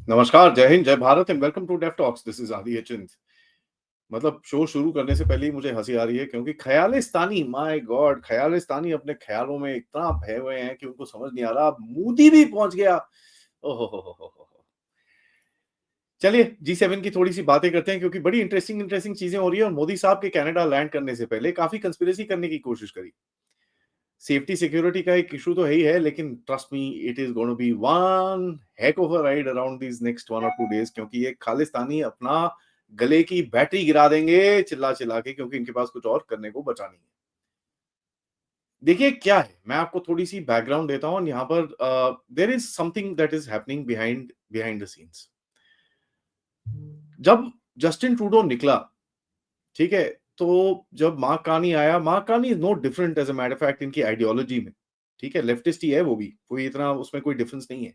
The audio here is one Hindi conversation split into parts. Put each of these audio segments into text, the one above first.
नमस्कार, जय हिंद, जय Bharat and welcome to Deaf Talks. This is Adi Achint. मतलब शो शुरू करने से पहले ही मुझे हँसी आ रही है क्योंकि ख़यालिस्तानी, माय गॉड! ख़यालिस्तानी अपने ख़्यालों में इतना खोए हुए हैं कि उनको समझ नहीं आ रहा, अब मोदी भी पहुँच गया। ओह हो! चलिए G7 की थोड़ी-सी बातें करते हैं क्योंकि बड़ी इंटरेस्टिंग चीज़ें हो रही हैं और मोदी साहब के कनाडा लैंड करने से पहले काफ़ी कंस्पिरेसी करने की कोशिश करी। सेफ्टी सिक्योरिटी का एक इश्यू तो है ही है, लेकिन trust me it is gonna be one Keck of a ride around these next 1 और 2 डेज़ क्योंकि ये खालिस्तानी अपना गले की बैटरी गिरा देंगे चिल्ला-चिल्ला के क्योंकि इनके पास कुछ और करने को बचा नहीं है। देखिए क्या है, मैं आपको थोड़ी-सी बैकग्राउंड देता हूँ और यहाँ पर there is something that is happening behind behind the scenes. जब जस्टिन ट्रूडो निकला, ठीक है? तो जब मार्क कार्नी आया, Mark Carney is no different as a matter of fact इनकी आइडियोलॉजी में, ठीक है? लेफ्टिस्ट ही है वो भी, कोई इतना उसमें कोई डिफरेंस नहीं है।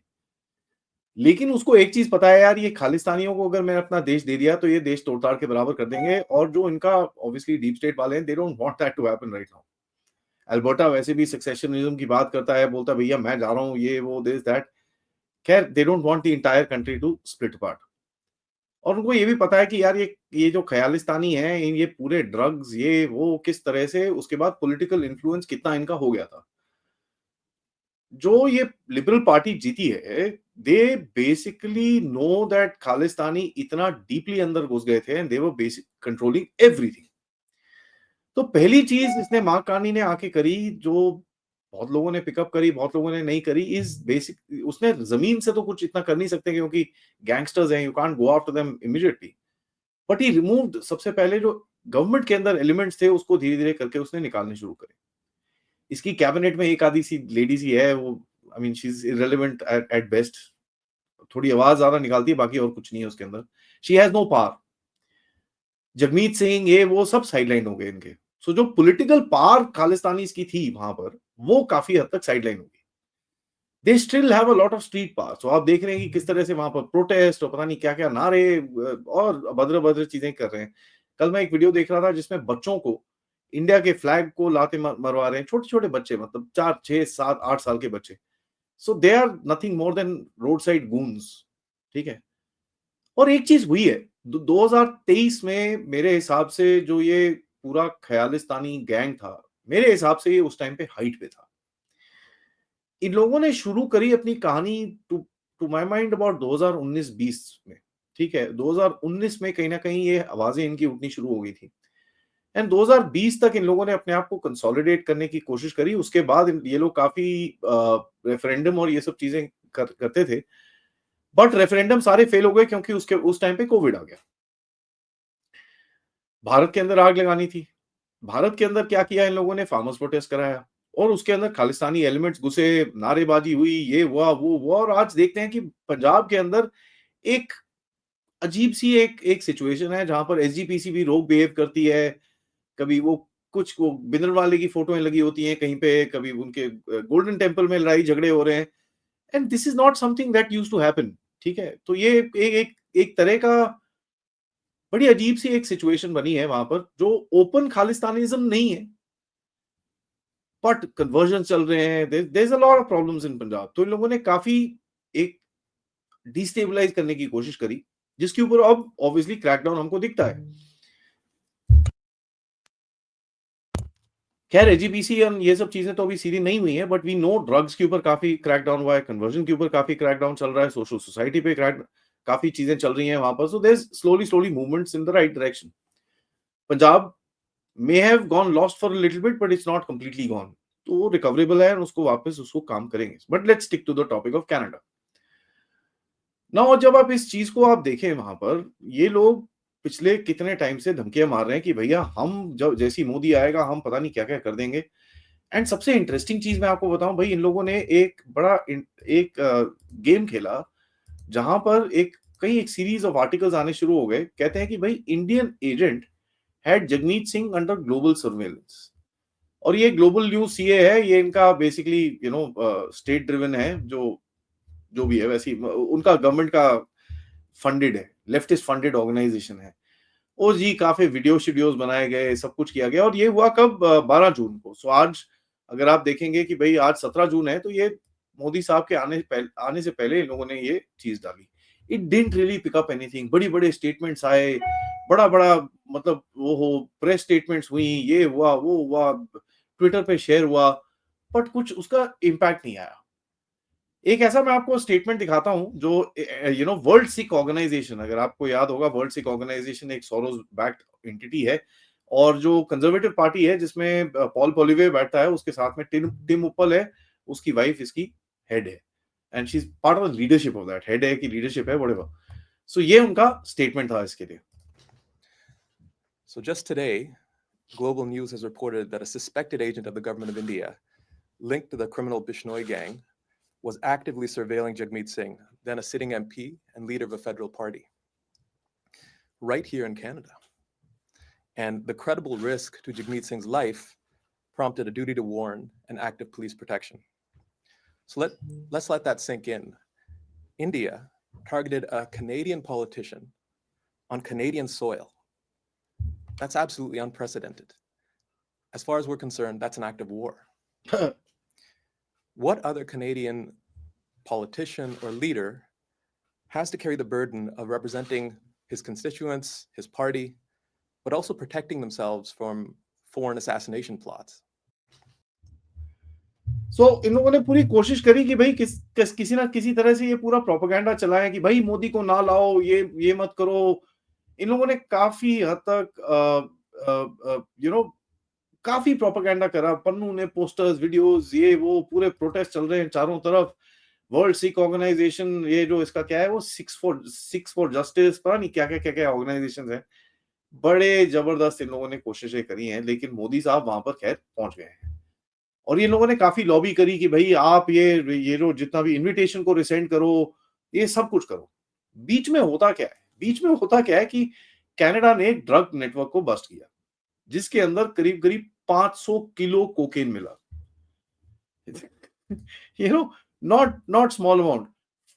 लेकिन उसको एक चीज़ पता है यार ये खालिस्तानियों को अगर मैंने अपना देश दे दिया तो ये देश तोड़-ताड़ के बराबर कर देंगे और जो इनका ऑब्वियसली डीप स्टेट वाले हैं, they don't want that to happen right now. Alberta वैसे भी सेसेशनिज्म की बात करता है, बोलता है भैया मैं जा रहा हूँ, ये वो दिस दैट। खैर they don't want the entire country to split apart. और उनको ये भी पता है कि यार ये जो ख़यालिस्तानी हैं, ये पूरे ड्रग्स ये वो किस तरह से उसके बाद पॉलिटिकल इन्फ्लुएंस कितना इनका हो गया था। जो ये लिबरल पार्टी जीती है, they basically know that Khalistani इतना डीपली अंदर घुस गए थे and they were basic controlling everything. तो पहली चीज़ इसने मार्क कार्नी ने आके करी जो बहुत लोगों ने पिकअप करी, बहुत लोगों ने नहीं करी इज़ बेसिक उसने ज़मीन से तो कुछ इतना कर नहीं सकते क्योंकि गैंगस्टर्स हैं, you can't go after them immediately. But he removed सबसे पहले जो गवर्नमेंट के अंदर एलिमेंट्स थे उसको धीरे-धीरे करके उसने निकालने शुरू करे। इसकी कैबिनेट में एक आधी सी लेडी सी है वो I mean she is irrelevant at at best. थोड़ी आवाज़ ज़्यादा निकालती है, बाकी और कुछ नहीं है उसके अंदर। She has no power. Jagmeet Singh ये वो सब साइडलाइन हो गए इनके। सो जो पॉलिटिकल पावर खालिस्तानीज़ की थी वहाँ पर, वो काफ़ी हद तक साइडलाइन हो गई। They still have a lot of street power. So आप देख रहे हैं कि किस तरह से वहाँ पर प्रोटेस्ट और पता नहीं क्या-क्या नारे और अभद्र-अभद्र चीज़ें कर रहे हैं। कल मैं एक वीडियो देख रहा था जिसमें बच्चों को इंडिया के फ्लैग को लाते मरवा रहे हैं, छोटे-छोटे बच्चे मतलब 4, 6, 7, 8 साल के बच्चे। So they are nothing more than road side goons, ठीक है? और एक चीज़ हुई है, दो 2023 में मेरे हिसाब से जो ये पूरा ख़यालिस्तानी गैंग था, मेरे हिसाब से ये उस टाइम पे हाइट पे था। इन लोगों ने शुरू करी अपनी कहानी to to my mind about 2019-20 में, ठीक है? 2019 में कहीं न कहीं ये आवाज़ें इनकी उठनी शुरू हो गई थी एंड 2020 तक इन लोगों ने अपने आप को कंसोलिडेट करने की कोशिश करी। उसके बाद ये लोग काफ़ी रेफरेंडम और ये सब चीज़ें करते थे। बट रेफरेंडम सारे फेल हो गए क्योंकि उसके उस टाइम पे कोविड आ गया। भारत के अंदर आग लगानी थी। भारत के अंदर क्या किया इन लोगों ने फार्मर्स प्रोटेस्ट कराया और उसके अंदर खालिस्तानी एलिमेंट्स घुसे, नारेबाजी हुई, ये हुआ, वो हुआ और आज देखते हैं कि पंजाब के अंदर एक अजीब-सी एक एक सिचुएशन है जहाँ पर एसजीपीसी भी रोग बिहेव करती है। कभी वो कुछ वो भिंडरवाले की फोटोएँ लगी होती हैं कहीं पे, कभी उनके गोल्डन टेम्पल में लड़ाई-झगड़े हो रहे हैं and this is not something that used to happen, ठीक है? तो ये एक एक एक तरह का बड़ी अजीब-सी एक सिचुएशन बनी है वहाँ पर, जो ओपन खालिस्तानिज़्म नहीं है, बट कन्वर्जन चल रहे हैं, there is a lot of problems in Punjab. तो इन लोगों ने काफ़ी एक डिस्टेबलाइज़ करने की कोशिश करी, जिसके ऊपर अब ऑब्वियसली क्रैकडाउन हमको दिखता है। खैर एजीपीसी और ये सब चीज़ें तो अभी सीधी नहीं हुई हैं, बट वी नो ड्रग्स के ऊपर काफ़ी क्रैकडाउन हुआ है, कन्वर्जन के ऊपर काफ़ी क्रैकडाउन चल रहा है, सोशल सोसाइटी पे काफ़ी चीज़ें चल रही हैं वहाँ पर। So there is slowly movements in the right direction. Punjab may have gone lost for a little bit but it's not completely gone. तो वो रिकवरेबल है और उसको वापस उसको काम करेंगे। But let's stick to the topic of Canada. Now जब आप इस चीज़ को आप देखें वहाँ पर, ये लोग पिछले कितने टाइम से धमकियाँ मार रहे हैं कि भैया हम जब जैसे ही मोदी आएगा हम पता नहीं क्या-क्या कर देंगे। एंड सबसे इंटरेस्टिंग चीज़ मैं आपको बताऊँ भई इन लोगों ने एक बड़ा एक गेम खेला जहाँ पर एक सीरीज़ ऑफ आर्टिकल्स आने शुरू हो गए। कहते हैं कि भई Indian agent had Jagmeet Singh under global surveillance. और ये ग्लोबल न्यूज़ सीए है, ये इनका बेसिकली स्टेट ड्रिवन है, जो जो भी है वैसे ही उनका गवर्नमेंट का फंडेड है, लेफ्टिस्ट फंडेड ऑर्गेनाइजेशन है। और जी काफ़ी वीडियोज़ बनाए गए, सब कुछ किया गया और ये हुआ कब 12 जून को। सो आज अगर आप देखेंगे कि भई आज 17 जून है, तो ये मोदी साहब के आने से पहले इन लोगों ने ये चीज़ डाली। It didn't really pick up anything. बड़ी-बड़े स्टेटमेंट्स आए, बड़ा-बड़ा मतलब वो हो प्रेस स्टेटमेंट्स हुई, ये हुआ, वो हुआ, ट्विटर पे शेयर हुआ, बट कुछ उसका इम्पैक्ट नहीं आया। एक ऐसा मैं आपको स्टेटमेंट दिखाता हूँ जो वर्ल्ड सिक ऑर्गेनाइजेशन, अगर आपको याद होगा, वर्ल्ड सिक ऑर्गेनाइजेशन एक सोरोस बैक्ड एंटिटी है, और जो कंजर्वेटिव पार्टी है जिसमें पॉल पोलिवे बैठता है, उसके साथ में टिम टिम उप्पल है, उसकी वाइफ इसकी हेड है, and she is part of the leadership of that, head है कि लीडरशिप है, व्हाटएवर। सो ये उनका स्टेटमेंट था इसके लिए। So just today, Global News has reported that a suspected agent of the government of India linked to the criminal Bishnoi gang was actively surveilling Jagmeet Singh, then a sitting MP and leader of a federal party, right here in Canada. And the credible risk to Jagmeet Singh's life prompted a duty to warn and active police protection. So let's let that sink in. India targeted a Canadian politician on Canadian soil. That's absolutely unprecedented. As far as we're concerned, that's an act of war. What other Canadian politician or leader has to carry the burden of representing his constituents, his party, but also protecting themselves from foreign assassination plots? इन लोगों ने पूरी कोशिश करी कि भाई किसी ना किसी तरह से ये पूरा प्रोपेगेंडा चलाएं कि भाई मोदी को ना लाओ, ये मत करो। इन लोगों ने काफी हद तक काफी प्रोपेगेंडा करा। पन्नू ने पोस्टर्स, वीडियोस, ये वो पूरे प्रोटेस्ट चल रहे हैं चारों तरफ। वर्ल्ड सिख ऑर्गेनाइजेशन, ये जो इसका क्या है, वो सिक्स फॉर जस्टिस, पता नहीं क्या ऑर्गेनाइजेशन है। बड़े जबरदस्त इन लोगों ने कोशिशें करी हैं, लेकिन मोदी साहब वहां पर खैर पहुंच गए हैं। और ये लोगों ने काफी लॉबी करी कि भाई आप ये जो जितना भी इनविटेशन को रिसेंड करो, ये सब कुछ करो। बीच में होता क्या है? बीच में होता क्या है कि कनाडा ने एक ड्रग नेटवर्क को बस्ट किया, जिसके अंदर करीब-करीब 500 किलो कोकेन मिला। You know, not small amount,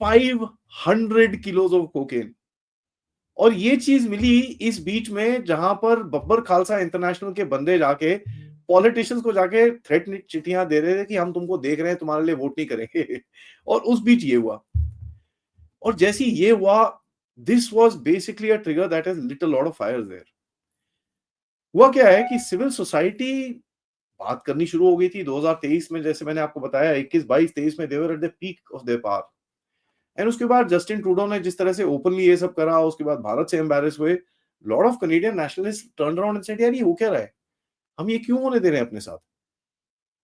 500 kilos of cocaine. और ये चीज मिली इस बीच में जहां पर बब्बर खालसा इंटरनेशनल के बंदे जाके पॉलिटिशियंस को जाके थ्रेट चिट्ठियां दे रहे थे कि हम तुमको देख रहे हैं, तुम्हारे लिए वोट नहीं करेंगे। और उस बीच ये हुआ। और जैसे ही ये हुआ, this was basically a trigger that has lit a lot of fires there. हुआ क्या है कि सिविल सोसाइटी बात करनी शुरू हो गई थी 2023 में, जैसे मैंने आपको बताया 21, 22, 23 में they were at the peak of their power. And उसके बाद जस्टिन ट्रूडो ने जिस तरह से ओपनली ये सब करा, उसके बाद भारत से एम्बैरेस हुए, lot of Canadian nationalist turn around and said यार ये हो क्या रहा है, हम ये क्यों होने दे रहे हैं अपने साथ।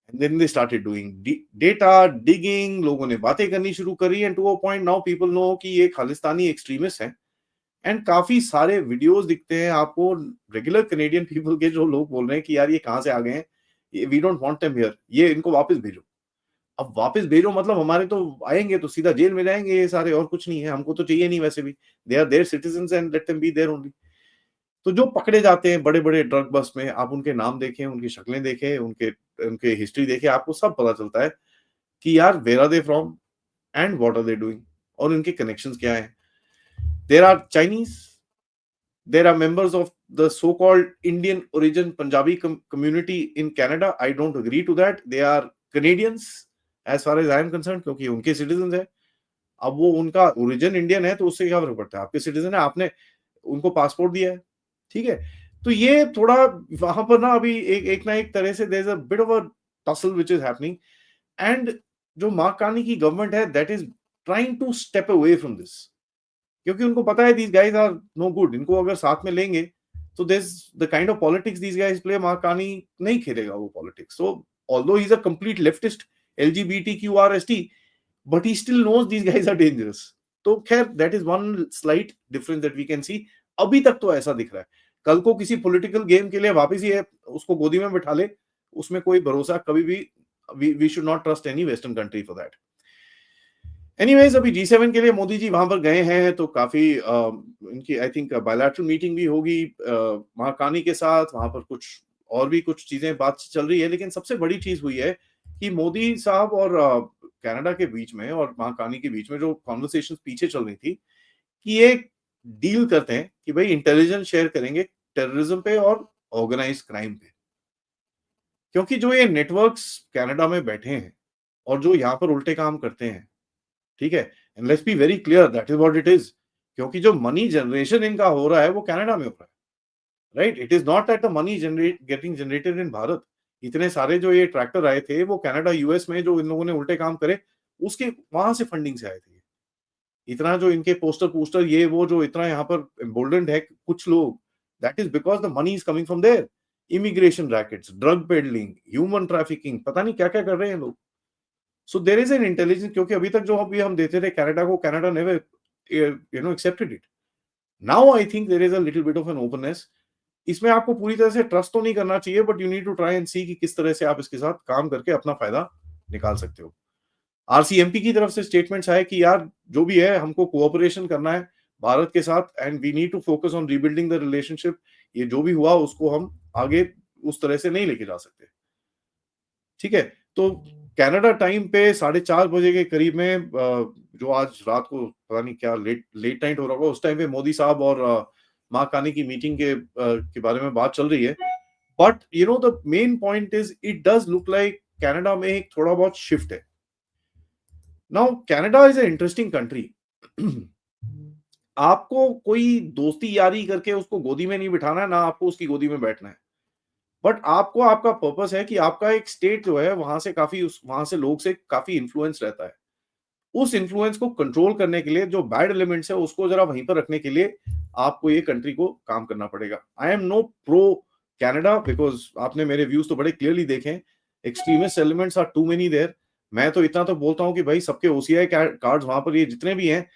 And then they started doing data digging, लोगों ने बातें करनी शुरू करी, and to a point now people know कि ये खालिस्तानी एक्सट्रीमिस्ट हैं। एंड काफी सारे वीडियोस दिखते हैं आपको रेगुलर कनेडियन पीपल के, जो लोग बोल रहे हैं कि यार ये कहां से आ गए हैं, ये we don't want them here, ये इनको वापस भेजो। अब वापस भेजो मतलब हमारे तो आएंगे तो सीधा जेल में जाएंगे ये सारे, और कुछ नहीं है, हमको तो चाहिए नहीं वैसे भी। They are their citizens and let them be there only. तो जो पकड़े जाते हैं बड़े-बड़े ड्रग बस्ट में, आप उनके नाम देखें, उनकी शक्लें देखें, उनके उनके हिस्ट्री देखें, आपको सब पता चलता है कि यार where are they from and what are they doing, और उनके कनेक्शंस क्या हैं। There are Chinese, there are members of the so-called Indian origin Punjabi community in Canada. I don't agree to that. They are Canadians as far as I am concerned, क्योंकि उनके सिटीजन है। अब वो उनका ओरिजिन इंडियन है तो उससे क्या फर्क पड़ता है, आपके सिटीजन है, आपने उनको पासपोर्ट दिया है, ठीक है। तो ये थोड़ा वहां पर ना अभी एक ना एक तरह से there is a bit of a tussle which is happening. And जो मार्कानी की गवर्नमेंट है that is trying to step away from this, क्योंकि उनको पता है these guys are no good. इनको अगर साथ में लेंगे तो this the kind of politics these guys play, Mark Carney नहीं खेलेगा वो politics. So although he is a complete leftist LGBTQRST, but he still knows these guys are dangerous. तो खैर that is one slight difference that we can see. अभी तक तो ऐसा दिख रहा है, कल को किसी पॉलिटिकल गेम के लिए वापस ही है उसको गोदी में बिठा ले, उसमें कोई भरोसा कभी भी, we should not trust any western country for that. Anyways अभी G7 के लिए मोदी जी वहां पर गए हैं, तो काफी इनकी आई थिंक बायलैटरल मीटिंग भी होगी महाकानी के साथ। वहां पर कुछ और भी कुछ चीजें बात चल रही है, लेकिन सबसे बड़ी चीज हुई है कि मोदी साहब और कनाडा के बीच में और महाकानी के बीच में जो कॉन्वर्सेशन पीछे चल रही थी, कि ये डील करते हैं कि भाई इंटेलिजेंस शेयर करेंगे टेररिज्म पे और ऑर्गेनाइज क्राइम पे। क्योंकि जो ये नेटवर्क्स कनाडा में बैठे हैं और जो यहाँ पर उल्टे काम करते हैं, ठीक है, and let's be very clear, that is what it is, क्योंकि जो मनी जनरेशन इनका हो रहा है वो कनाडा में हो रहा है, right? It is not that the money getting generated in Bharat. इतने सारे जो ये ट्रैक्टर आए थे वो कनाडा यूएस में जो इन लोगों ने उल्टे काम करे उसके वहां से फंडिंग से आए थे। इतना जो इनके पोस्टर पोस्टर ये वो जो इतना यहाँ पर एम्बोल्डेंड है कुछ लोग, that is because the money is coming from there. Immigration rackets, drug peddling, human trafficking, पता नहीं क्या क्या कर रहे हैं लोग। So there is an intelligence, क्योंकि अभी तक जो अभी हम देते थे कनाडा को, Canada never accepted it. Now I think there is a little bit of an openness. इसमें आपको पूरी तरह से ट्रस्ट तो नहीं करना चाहिए, but you need to try and see कि किस तरह से आप इसके साथ काम करके अपना फायदा निकाल सकते हो। आरसीएमपी की तरफ से स्टेटमेंट्स आए कि यार जो भी है हमको कोऑपरेशन करना है भारत के साथ, and we need to focus on rebuilding the relationship. ये जो भी हुआ उसको हम आगे उस तरह से नहीं लेके जा सकते, ठीक है? तो कनाडा टाइम पे 4:30 बजे के करीब में जो आज रात को पता नहीं क्या लेट लेट नाइट हो रहा होगा, उस टाइम पे मोदी साहब और माँ कानी की मीटिंग के बारे में बात चल रही है। But you know the main point is it does look like Canada में एक थोड़ा बहुत शिफ्ट है। Now Canada is a interesting country. आपको कोई दोस्ती यारी करके उसको गोदी में नहीं बिठाना है, ना आपको उसकी गोदी में बैठना है, बट आपको आपका पर्पस है कि आपका एक स्टेट जो है वहां से काफी वहां से लोग से काफी इन्फ्लुएंस रहता है। उस इन्फ्लुएंस को कंट्रोल करने के लिए जो बैड एलिमेंट्स है उसको जरा वहीं पर रखने के लिए आपको ये कंट्री को काम करना पड़ेगा। I am no pro Canada because आपने मेरे व्यूज तो बड़े क्लियरली देखे हैं। Extremist elements are too many there. मैं तो इतना तो बोलता हूं कि भाई सबके ओसीआई कार्ड्स वहां पर ये जितने भी हैं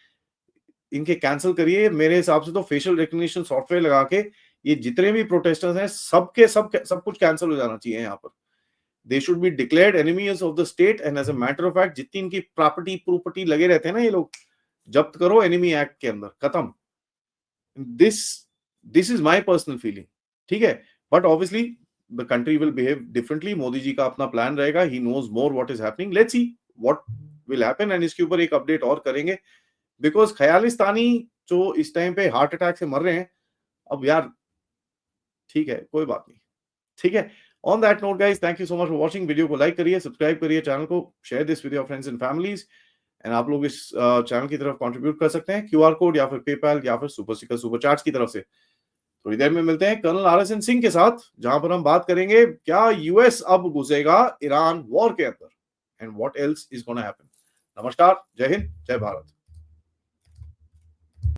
इनके कैंसिल करिए। मेरे हिसाब से तो फेशियल रिकग्निशन सॉफ्टवेयर लगा के ये जितने भी प्रोटेस्टर्स हैं सबके सब कुछ कैंसिल हो जाना चाहिए यहाँ पर। They should be declared enemies of the state, and as a matter of fact जितनी इनकी प्रॉपर्टी लगे रहते हैं ना ये लोग, जब्त करो एनिमी एक्ट के अंदर, खत्म। This this is my personal feeling, ठीक है? But obviously the country will behave differently. Modi ji का अपना प्लान रहेगा, he knows more what is happening, let's see what will happen, and इसके ऊपर एक अपडेट और करेंगे। बिकॉज खयालिस्तानी जो इस टाइम पे हार्ट अटैक से मर रहे हैं, अब यार ठीक है कोई बात नहीं, ठीक है? On that note guys, thank you so much for watching. Video को लाइक करिए, सब्सक्राइब करिए चैनल को, share this with your friends and families, and आप लोग इस चैनल की तरफ कंट्रीब्यूट कर सकते हैं क्यूआर कोड या फिर पेपैल या फिर सुपर स्टिकर सुपर चार्ट्स की तरफ से। थोड़ी देर में मिलते हैं कर्नल आरएसएन सिंह के साथ, जहां पर हम बात करेंगे क्या यूएस अब घुसेगा ईरान वॉर के अंदर, and what else is gonna happen. नमस्कार, जय हिंद, जय भारत।